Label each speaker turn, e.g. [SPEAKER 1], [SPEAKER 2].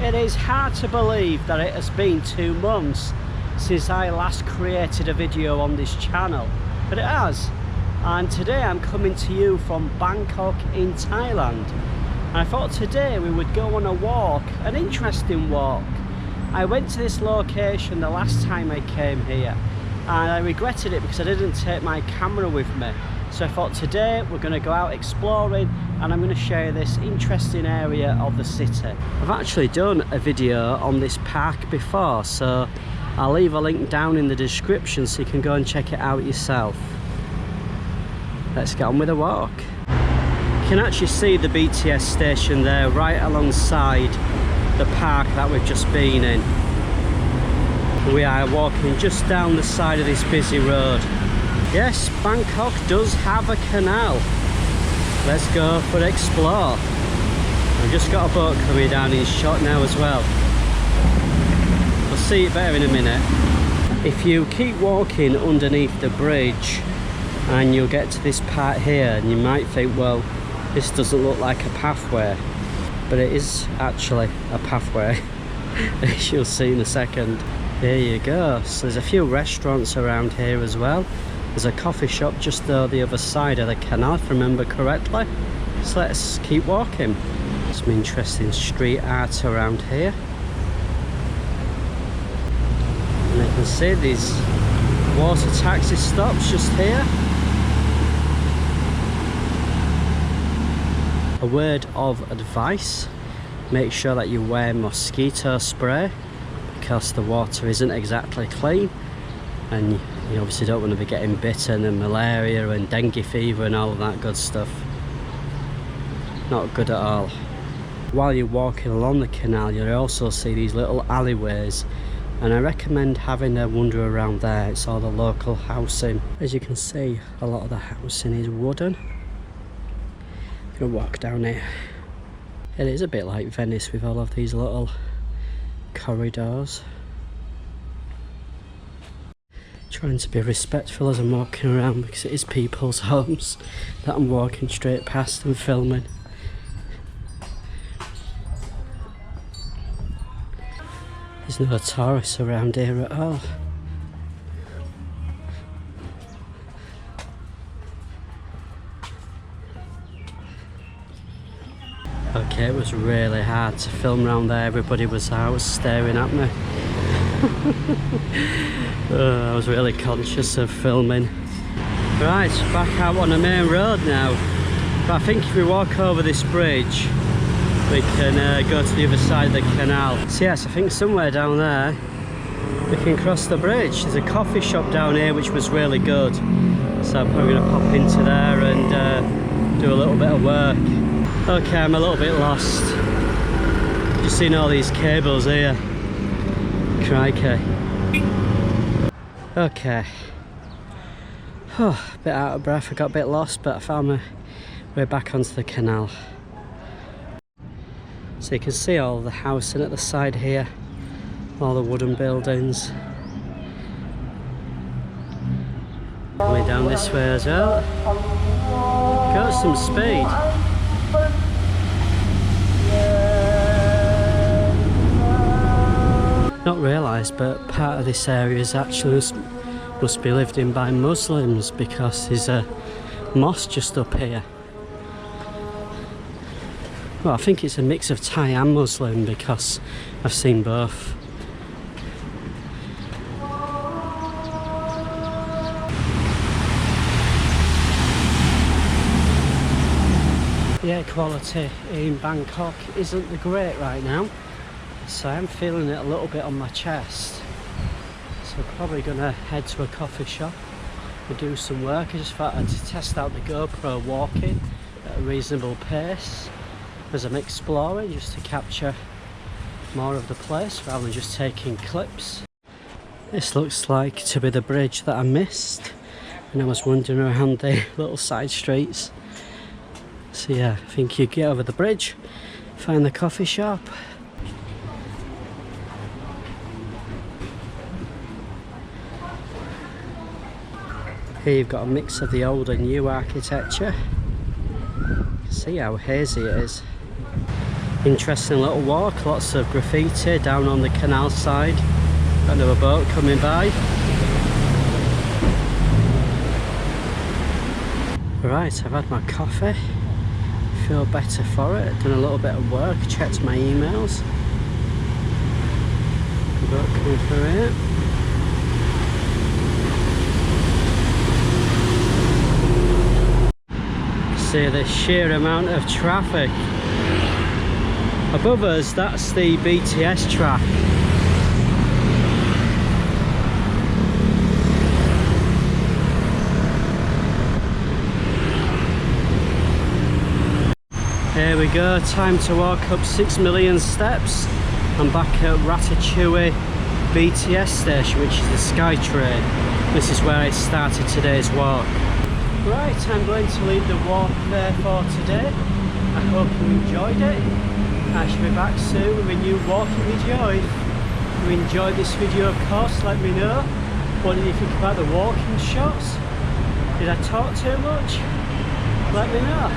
[SPEAKER 1] It is hard to believe that it has been 2 months since I last created a video on this channel, but it has. And today I'm coming to you from Bangkok in Thailand. And I thought today we would go on a walk, an interesting walk. I went to this location the last time I came here and I regretted it because I didn't take my camera with me. So I thought today we're going to go out exploring and I'm going to show you this interesting area of the city. I've actually done a video on this park before, so I'll leave a link down in the description so you can go and check it out yourself. Let's get on with the walk. You can actually see the BTS station there right alongside the park that we've just been in. We are walking just down the side of this busy road. Yes, Bangkok does have a canal. Let's go for an explore. I've just got a boat coming down in shot now as well. We'll see it better in a minute. If you keep walking underneath the bridge and you'll get to this part here and you might think, well, this doesn't look like a pathway, but it is actually a pathway, as you'll see in a second. There you go. So there's a few restaurants around here as well. There's a coffee shop just though the other side of the canal, if I remember correctly. So let's keep walking. Some interesting street art around here. And you can see these water taxi stops just here. A word of advice: make sure that you wear mosquito spray because the water isn't exactly clean and you obviously don't want to be getting bitten and malaria and dengue fever and all of that good stuff. Not good at all. While you're walking along the canal you'll also see these little alleyways, and I recommend having a wander around there. It's all the local housing. As you can see, a lot of the housing is wooden. I'm gonna walk down here. It is a bit like Venice with all of these little corridors. Trying to be respectful as I'm walking around because it is people's homes that I'm walking straight past and filming. There's no tourists around here at all. Okay, it was really hard to film around there. Everybody was out staring at me. I was really conscious of filming. Right, back out on the main road now. But I think if we walk over this bridge, we can go to the other side of the canal. So yes, I think somewhere down there we can cross the bridge. There's a coffee shop down here which was really good. So I'm probably going to pop into there and do a little bit of work. Okay, I'm a little bit lost. Just seen all these cables here. Crikey. Okay. Oh, a bit out of breath, I got a bit lost, but I found my way back onto the canal. So you can see all the housing at the side here, all the wooden buildings. Way down this way as well. Got some speed. Not realised, but part of this area is actually must be lived in by Muslims because there's a mosque just up here. Well, I think it's a mix of Thai and Muslim because I've seen both. The air quality in Bangkok isn't the great right now, so I'm feeling it a little bit on my chest. So I'm probably going to head to a coffee shop and do some work. I just thought I'd test out the GoPro walking at a reasonable pace as I'm exploring, just to capture more of the place rather than just taking clips. This looks like to be the bridge that I missed and I was wandering around the little side streets. So yeah, I think you get over the bridge, find the coffee shop. Here you've got a mix of the old and new architecture. See how hazy it is. Interesting little walk, lots of graffiti down on the canal side. Got another boat coming by. Right, I've had my coffee. Feel better for it. Done a little bit of work, checked my emails. Boat coming through here. See the sheer amount of traffic. Above us, that's the BTS track. Here we go, time to walk up 6 million steps. I'm back at Ratchathewi BTS station, which is the Sky Train. This is where I started today's walk. Right, I'm going to leave the walk there for today. I hope you enjoyed it. I shall be back soon with a new walking video. If you enjoyed this video, of course, let me know. What did you think about the walking shots? Did I talk too much? Let me know.